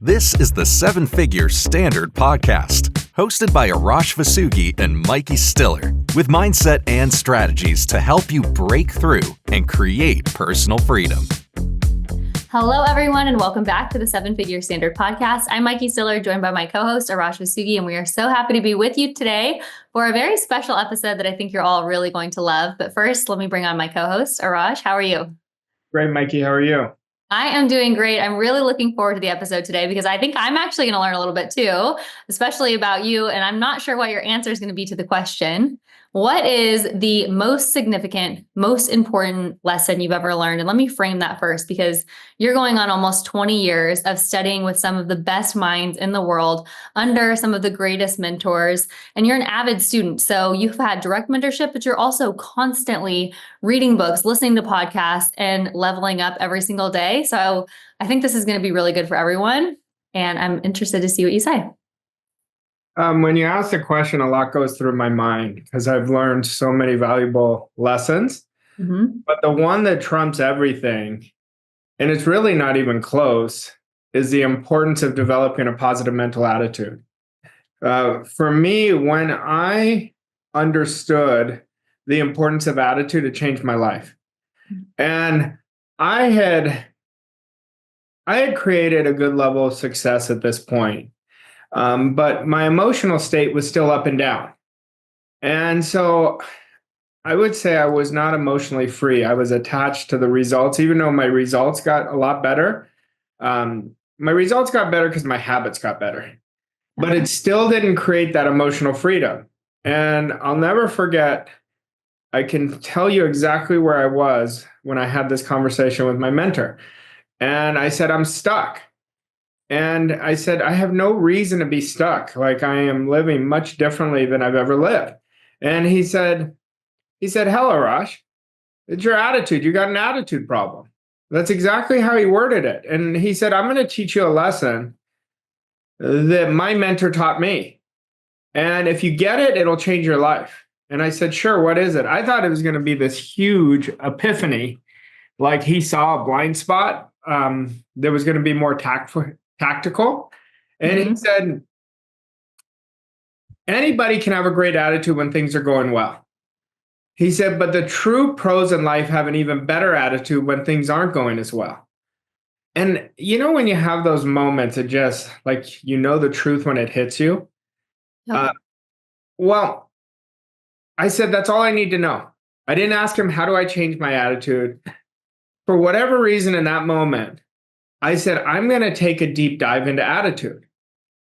This is the Seven Figure Standard Podcast, hosted by Arash Vossoughi and Mikey Stiller, with mindset and strategies to help you break through and create personal freedom. Hello, everyone, and welcome back to the Seven Figure Standard Podcast. I'm Mikey Stiller, joined by my co-host, Arash Vossoughi, and we are so happy to be with you today for a very special episode that I think you're all really going to love. But first, let me bring on my co-host, Arash. How are you? Great, Mikey. How are you? I am doing great. I'm really looking forward to the episode today because I think I'm actually going to learn a little bit too, especially about you. And I'm not sure what your answer is going to be to the question. What is the most significant, most important lesson you've ever learned? And let me frame that first, because you're going on almost 20 years of studying with some of the best minds in the world under some of the greatest mentors, and you're an avid student. So you've had direct mentorship, but you're also constantly reading books, listening to podcasts, and leveling up every single day. So I think this is going to be really good for everyone. And I'm interested to see what you say. When you ask the question, a lot goes through my mind because I've learned so many valuable lessons. But the one that trumps everything, and it's really not even close, is the importance of developing a positive mental attitude. For me, when I understood the importance of attitude, it changed my life. And I had created a good level of success at this point. But my emotional state was still up and down. And so I would say I was not emotionally free. I was attached to the results, even though my results got a lot better. My results got better because my habits got better. But it still didn't create that emotional freedom. And I'll never forget, I can tell you exactly where I was when I had this conversation with my mentor. And I said, I'm stuck. And I said, I have no reason to be stuck. Like, I am living much differently than I've ever lived. And he said, hell, Arash, it's your attitude. You got an attitude problem. That's exactly how he worded it. And he said, I'm going to teach you a lesson that my mentor taught me. And if you get it, it'll change your life. And I said, sure, what is it? I thought it was going to be this huge epiphany. Like, he saw a blind spot. There was going to be more tactical. And he said, anybody can have a great attitude when things are going well. He said, but the true pros in life have an even better attitude when things aren't going as well. And when you have those moments, it just like, the truth when it hits you. Yep. Well, I said, that's all I need to know. I didn't ask him, how do I change my attitude? For whatever reason in that moment, I said, I'm going to take a deep dive into attitude.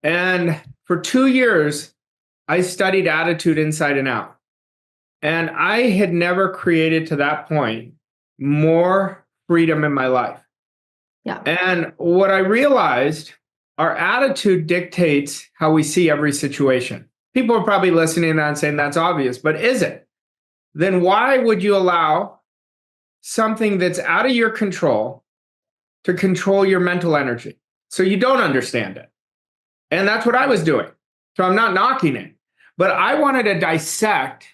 And for 2 years, I studied attitude inside and out. And I had never created to that point more freedom in my life. Yeah. And what I realized, our attitude dictates how we see every situation. People are probably listening to that and saying that's obvious, but is it? Then why would you allow something that's out of your control to control your mental energy so you don't understand it? And that's what I was doing. So I'm not knocking it, but I wanted to dissect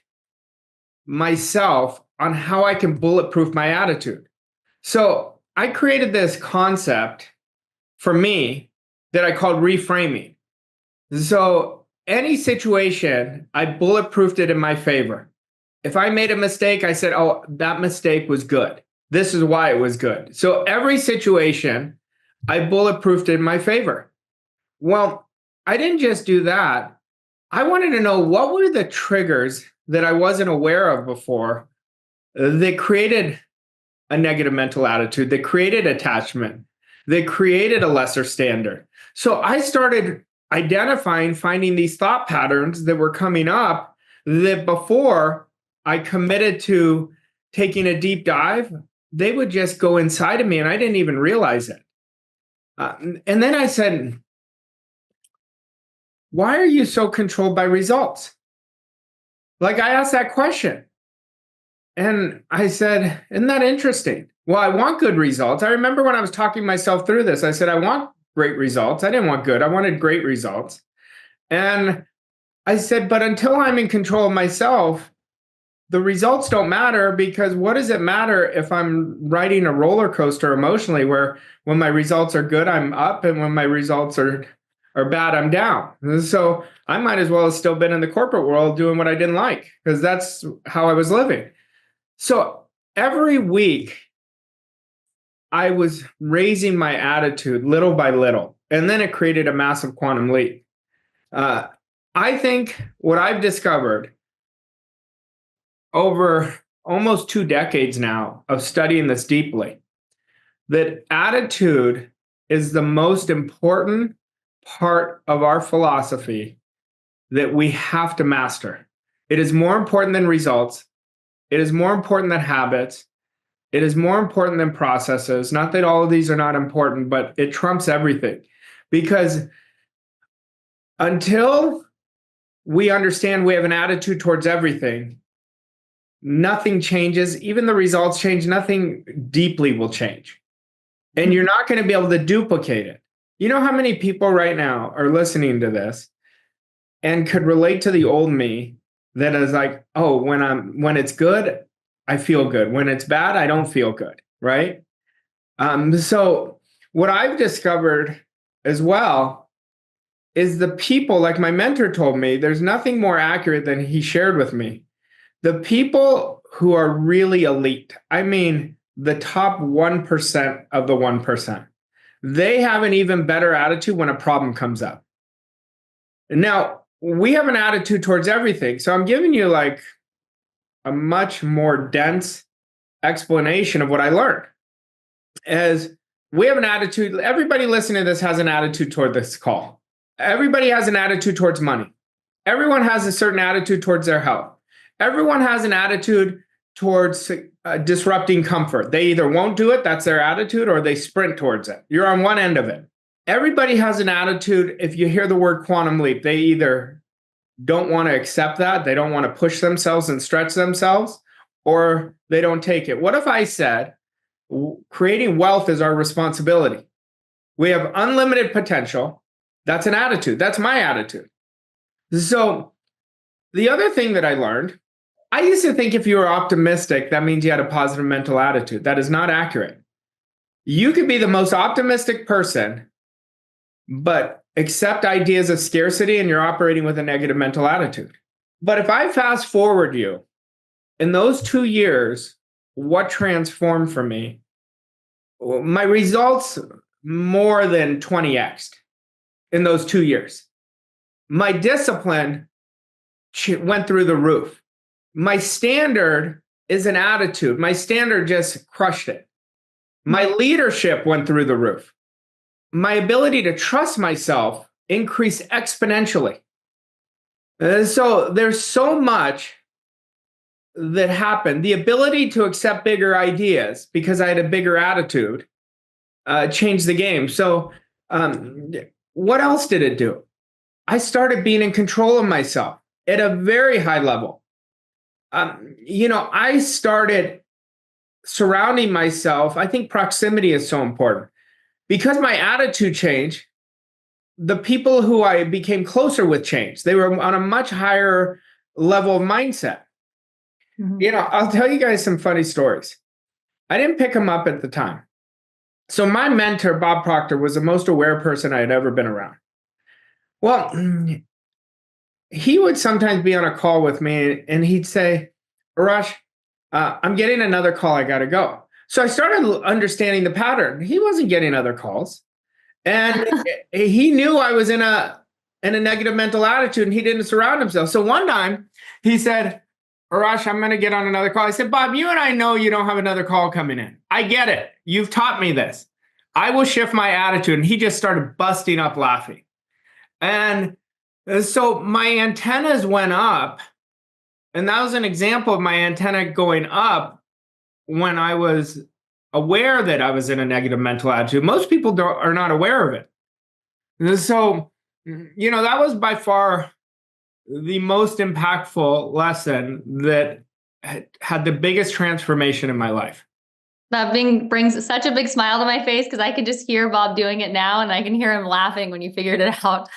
myself on how I can bulletproof my attitude. So I created this concept for me that I called reframing. So any situation, I bulletproofed it in my favor. If I made a mistake, I said, oh, that mistake was good. This is why it was good. So every situation, I bulletproofed in my favor. Well, I didn't just do that. I wanted to know what were the triggers that I wasn't aware of before that created a negative mental attitude, that created attachment, that created a lesser standard. So I started finding these thought patterns that were coming up that before I committed to taking a deep dive, they would just go inside of me and I didn't even realize it. And then I said, why are you so controlled by results? Like, I asked that question. And I said, isn't that interesting? Well, I want good results. I remember when I was talking myself through this, I said, I want great results. I didn't want good. I wanted great results. And I said, but until I'm in control of myself, the results don't matter, because what does it matter if I'm riding a roller coaster emotionally, where when my results are good, I'm up, and when my results are bad, I'm down. And so I might as well have still been in the corporate world doing what I didn't like, because that's how I was living. So every week I was raising my attitude little by little, and then it created a massive quantum leap. I think what I've discovered over almost 2 decades now of studying this deeply, that attitude is the most important part of our philosophy that we have to master. It is more important than results. It is more important than habits. It is more important than processes. Not that all of these are not important, but it trumps everything. Because until we understand we have an attitude towards everything, nothing changes. Even the results change. Nothing deeply will change. And you're not going to be able to duplicate it. You know how many people right now are listening to this and could relate to the old me that is like, oh, when it's good, I feel good. When it's bad, I don't feel good, right? So what I've discovered as well is the people, like my mentor told me, there's nothing more accurate than he shared with me. The people who are really elite, I mean, the top 1% of the 1%, they have an even better attitude when a problem comes up. Now, we have an attitude towards everything. So I'm giving you like a much more dense explanation of what I learned. As we have an attitude, everybody listening to this has an attitude toward this call. Everybody has an attitude towards money. Everyone has a certain attitude towards their health. Everyone has an attitude towards disrupting comfort. They either won't do it, that's their attitude, or they sprint towards it. You're on one end of it. Everybody has an attitude, if you hear the word quantum leap, they either don't want to accept that, they don't want to push themselves and stretch themselves, or they don't take it. What if I said, creating wealth is our responsibility? We have unlimited potential. That's an attitude. That's my attitude. So the other thing that I learned, I used to think if you were optimistic, that means you had a positive mental attitude. That is not accurate. You could be the most optimistic person, but accept ideas of scarcity and you're operating with a negative mental attitude. But if I fast forward you, in those 2 years, what transformed for me? My results more than 20x'd in those 2 years. My discipline went through the roof. My standard is an attitude. My standard just crushed it. My leadership went through the roof. My ability to trust myself increased exponentially. So there's so much that happened. The ability to accept bigger ideas because I had a bigger attitude changed the game. So what else did it do? I started being in control of myself at a very high level. I started surrounding myself. I think proximity is so important. Because my attitude changed, the people who I became closer with changed. They were on a much higher level of mindset. Mm-hmm. I'll tell you guys some funny stories. I didn't pick them up at the time. So my mentor, Bob Proctor, was the most aware person I had ever been around. Well, he would sometimes be on a call with me and he'd say, Arash, I'm getting another call. I got to go. So I started understanding the pattern. He wasn't getting other calls. And he knew I was in a negative mental attitude and he didn't surround himself. So one time he said, Arash, I'm going to get on another call. I said, Bob, you and I know you don't have another call coming in. I get it. You've taught me this. I will shift my attitude. And he just started busting up laughing. And so my antennas went up. And that was an example of my antenna going up when I was aware that I was in a negative mental attitude. Most people are not aware of it. And so, that was by far the most impactful lesson that had the biggest transformation in my life. That brings such a big smile to my face because I can just hear Bob doing it now and I can hear him laughing when you figured it out.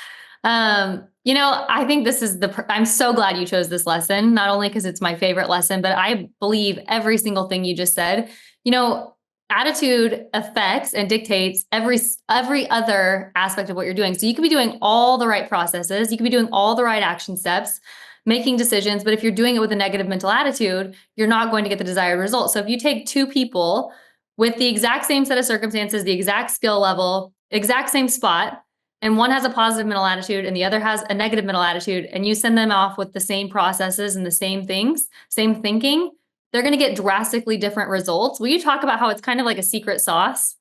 I think this is I'm so glad you chose this lesson, not only because it's my favorite lesson, but I believe every single thing you just said. You know, attitude affects and dictates every other aspect of what you're doing. So you could be doing all the right processes, you could be doing all the right action steps, making decisions, but if you're doing it with a negative mental attitude, you're not going to get the desired result. So if you take two people with the exact same set of circumstances, the exact skill level, exact same spot, and one has a positive mental attitude and the other has a negative mental attitude, and you send them off with the same processes and the same things, same thinking, they're going to get drastically different results. Will you talk about how it's kind of like a secret sauce?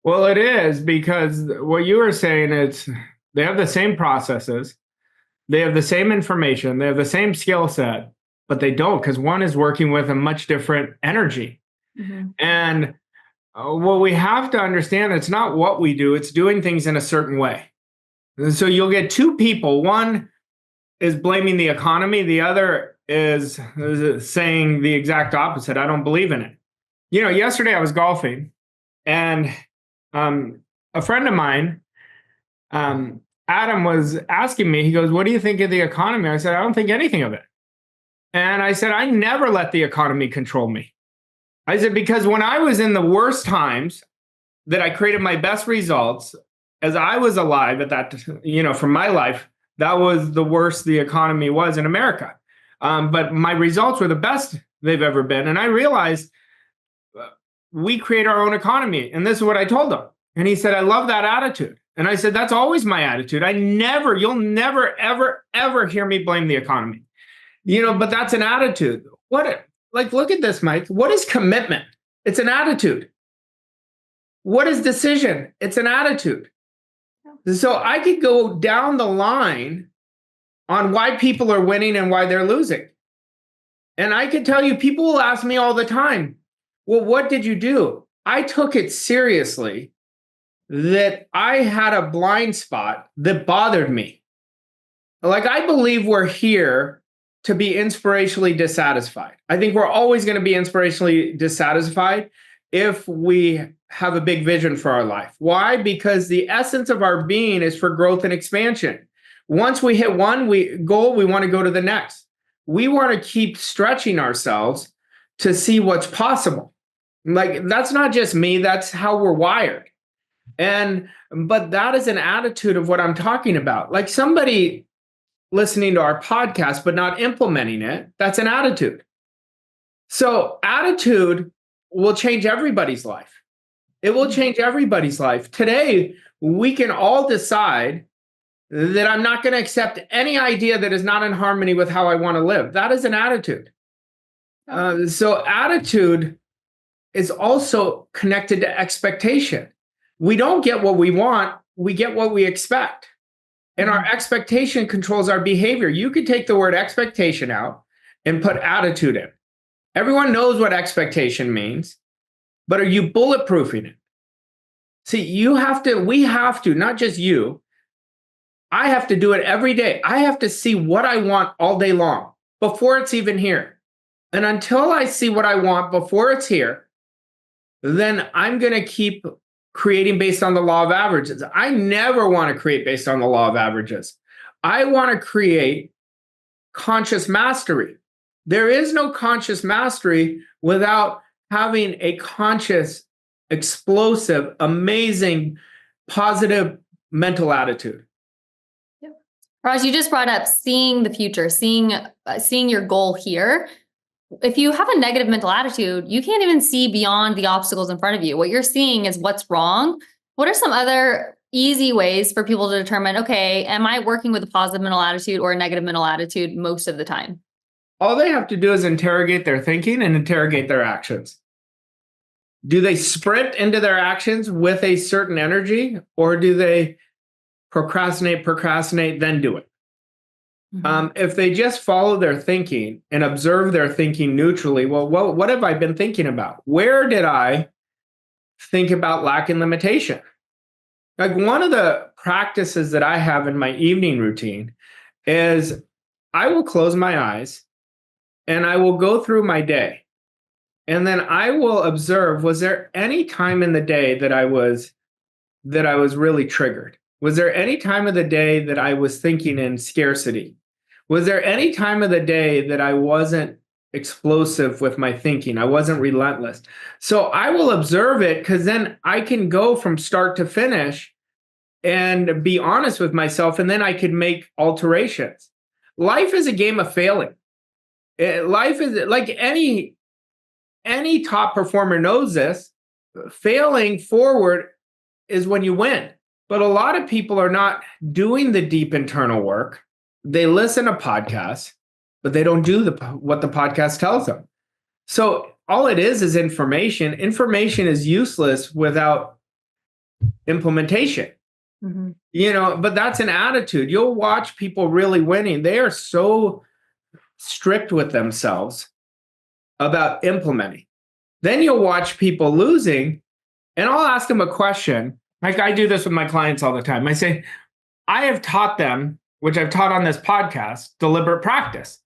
Well, it is, because what you were saying is they have the same processes, they have the same information, they have the same skill set, but they don't, because one is working with a much different energy. Mm-hmm. And what we have to understand, it's not what we do, it's doing things in a certain way. And so you'll get two people. One is blaming the economy, the other is saying the exact opposite. I don't believe in it. Yesterday I was golfing, and a friend of mine, Adam, was asking me, he goes, "What do you think of the economy?" I said, "I don't think anything of it." And I said, "I never let the economy control me." I said, because when I was in the worst times, that I created my best results as I was alive at that, from my life, that was the worst the economy was in America. But my results were the best they've ever been. And I realized we create our own economy. And this is what I told him. And he said, "I love that attitude." And I said, "That's always my attitude. You'll never, ever, ever hear me blame the economy. But that's an attitude. Look at this, Mike. What is commitment? It's an attitude. What is decision? It's an attitude. So I could go down the line on why people are winning and why they're losing. And I can tell you, people will ask me all the time, "Well, what did you do?" I took it seriously that I had a blind spot that bothered me. I believe we're here to be inspirationally dissatisfied. I think we're always going to be inspirationally dissatisfied if we have a big vision for our life. Why? Because the essence of our being is for growth and expansion. Once we hit one goal, we want to go to the next. We want to keep stretching ourselves to see what's possible. That's not just me, that's how we're wired. But that is an attitude of what I'm talking about. Like somebody listening to our podcast but not implementing it, that's an attitude. So attitude will change everybody's life. It will change everybody's life. Today, we can all decide that I'm not going to accept any idea that is not in harmony with how I want to live. That is an attitude. So attitude is also connected to expectation. We don't get what we want, we get what we expect. And our expectation controls our behavior. You could take the word expectation out and put attitude in. Everyone knows what expectation means, but are you bulletproofing it? See, we have to, not just you, I have to do it every day. I have to see what I want all day long before it's even here. And until I see what I want before it's here, then I'm going to keep creating based on the law of averages. I never want to create based on the law of averages. I want to create conscious mastery. There is no conscious mastery without having a conscious, explosive, amazing, positive mental attitude. Raj, you just brought up seeing the future, seeing your goal here. If you have a negative mental attitude, you can't even see beyond the obstacles in front of you. What you're seeing is what's wrong. What are some other easy ways for people to determine, okay, am I working with a positive mental attitude or a negative mental attitude most of the time? All they have to do is interrogate their thinking and interrogate their actions. Do they sprint into their actions with a certain energy, or do they procrastinate, then do it? If they just follow their thinking and observe their thinking neutrally, well, what have I been thinking about? Where did I think about lack and limitation? Like one of the practices that I have in my evening routine is I will close my eyes and I will go through my day. And then I will observe, was there any time in the day that I was really triggered? Was there any time of the day that I was thinking in scarcity? Was there any time of the day that I wasn't explosive with my thinking? I wasn't relentless. So I will observe it because then I can go from start to finish and be honest with myself, and then I can make alterations. Life is a game of failing. Life is like any top performer knows this. Failing forward is when you win. But a lot of people are not doing the deep internal work. They listen to podcasts, but they don't do what the podcast tells them. So all it is information. Information is useless without implementation. But that's an attitude. You'll watch people really winning. They are so strict with themselves about implementing. Then you'll watch people losing, and I'll ask them a question. Like I do this with my clients all the time. I say, I have taught them, which I've taught on this podcast, deliberate practice.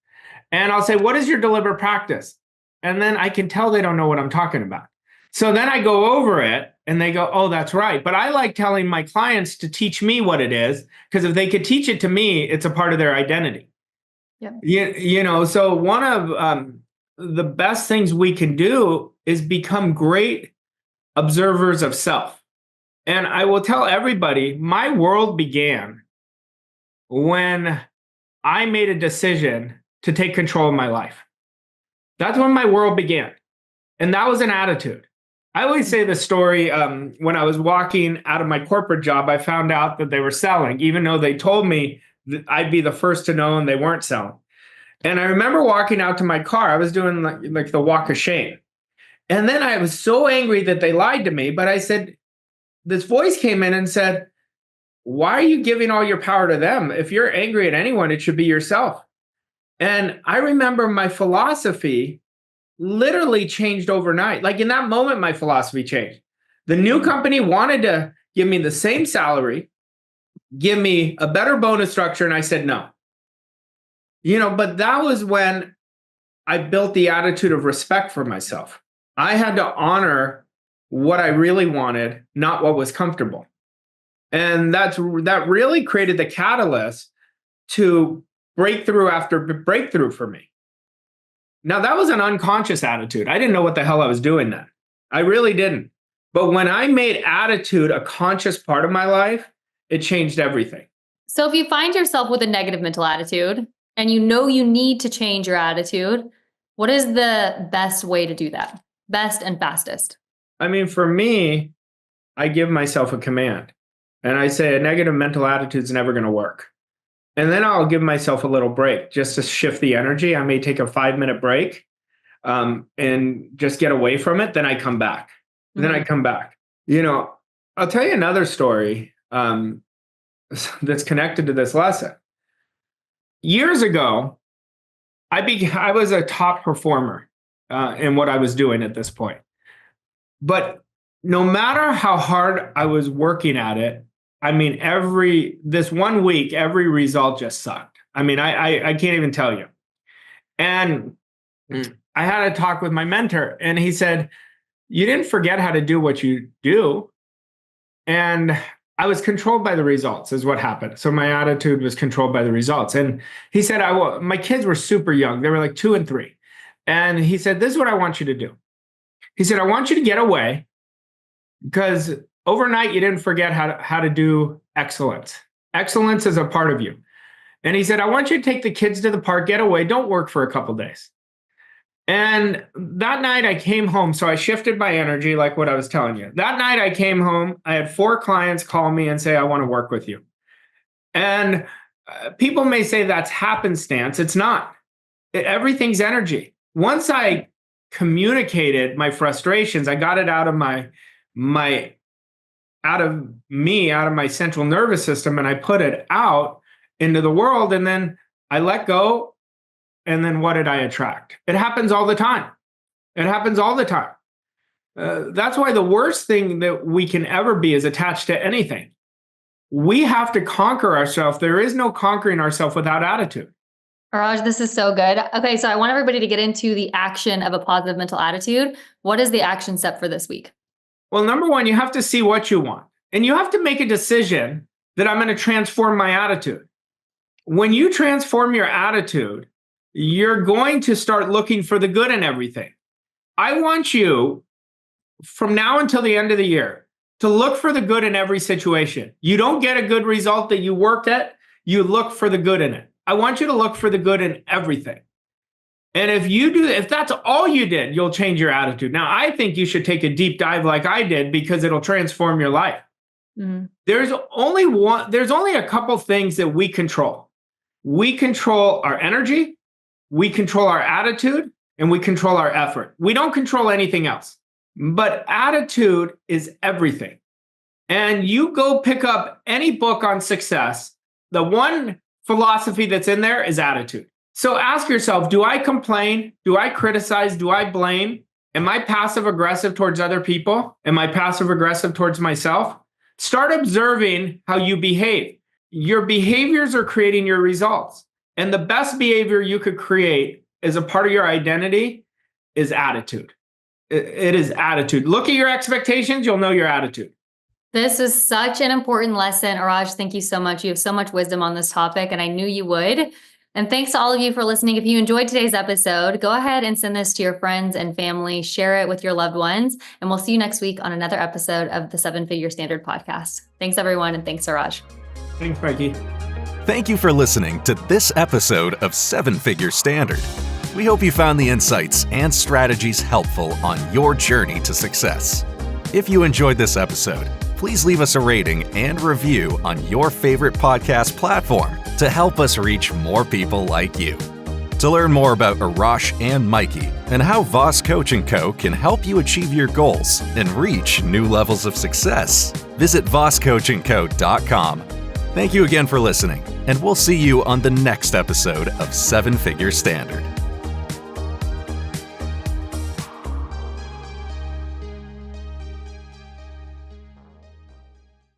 And I'll say, what is your deliberate practice? And then I can tell they don't know what I'm talking about. So then I go over it and they go, oh, that's right. But I like telling my clients to teach me what it is, because if they could teach it to me, it's a part of their identity. Yeah. So one of the best things we can do is become great observers of self. And I will tell everybody, my world began when I made a decision to take control of my life. That's when my world began. And that was an attitude. I always say the story, when I was walking out of my corporate job, I found out that they were selling, even though they told me that I'd be the first to know and they weren't selling. And I remember walking out to my car. I was doing like the walk of shame. And then I was so angry that they lied to me. But I said, this voice came in and said, why are you giving all your power to them? If you're angry at anyone, it should be yourself. And I remember my philosophy literally changed overnight. Like in that moment, my philosophy changed. The new company wanted to give me the same salary, give me a better bonus structure. And I said, no. But that was when I built the attitude of respect for myself. I had to honor what I really wanted, not what was comfortable. And that really created the catalyst to breakthrough after breakthrough for me. Now, that was an unconscious attitude. I didn't know what the hell I was doing then. I really didn't. But when I made attitude a conscious part of my life, it changed everything. So if you find yourself with a negative mental attitude and you know you need to change your attitude, what is the best way to do that? Best and fastest? I mean, for me, I give myself a command. And I say a negative mental attitude is never going to work. And then I'll give myself a little break just to shift the energy. I may take a 5-minute break and just get away from it. Then I come back. Then I come back. I'll tell you another story that's connected to this lesson. Years ago, I was a top performer in what I was doing at this point. But no matter how hard I was working at it, I mean, this 1 week, every result just sucked. I mean, I can't even tell you. And I had a talk with my mentor, and he said, you didn't forget how to do what you do. And I was controlled by the results is what happened. So my attitude was controlled by the results. And he said, my kids were super young. They were like 2 and 3. And he said, this is what I want you to do. He said, I want you to get away because overnight you didn't forget how to do excellence. Excellence is a part of you. And he said, I want you to take the kids to the park, get away, don't work for a couple days. And that night I came home. So I shifted my energy, like what I was telling you. That night I came home. I had 4 clients call me and say, I want to work with you. And people may say that's happenstance. It's not. Everything's energy. Once I communicated my frustrations, I got it out of out of my central nervous system, and I put it out into the world, and then I let go. And then what did I attract? It happens all the time. It happens all the time. That's why the worst thing that we can ever be is attached to anything. We have to conquer ourselves. There is no conquering ourselves without attitude. Arash, this is so good. Okay, so I want everybody to get into the action of a positive mental attitude. What is the action step for this week? Well, number one, you have to see what you want. And you have to make a decision that I'm going to transform my attitude. When you transform your attitude, you're going to start looking for the good in everything. I want you, from now until the end of the year, to look for the good in every situation. You don't get a good result that you worked at, you look for the good in it. I want you to look for the good in everything. And if that's all you did, you'll change your attitude. Now, I think you should take a deep dive like I did, because it'll transform your life. Mm-hmm. There's only a couple things that we control. We control our energy, we control our attitude, and we control our effort. We don't control anything else. But attitude is everything. And you go pick up any book on success, the one philosophy that's in there is attitude. So ask yourself, do I complain? Do I criticize? Do I blame? Am I passive aggressive towards other people? Am I passive aggressive towards myself? Start observing how you behave. Your behaviors are creating your results. And the best behavior you could create as a part of your identity is attitude. It is attitude. Look at your expectations, you'll know your attitude. This is such an important lesson. Arash, thank you so much. You have so much wisdom on this topic, and I knew you would. And thanks to all of you for listening. If you enjoyed today's episode, go ahead and send this to your friends and family, share it with your loved ones, and we'll see you next week on another episode of the 7-Figure Standard podcast. Thanks, everyone, and thanks, Arash. Thanks, Becky. Thank you for listening to this episode of 7-Figure Standard. We hope you found the insights and strategies helpful on your journey to success. If you enjoyed this episode, please leave us a rating and review on your favorite podcast platform to help us reach more people like you. To learn more about Arash and Mikey and how Voss Coach & Co. can help you achieve your goals and reach new levels of success, visit vosscoachandco.com. Thank you again for listening, and we'll see you on the next episode of 7-Figure Standard.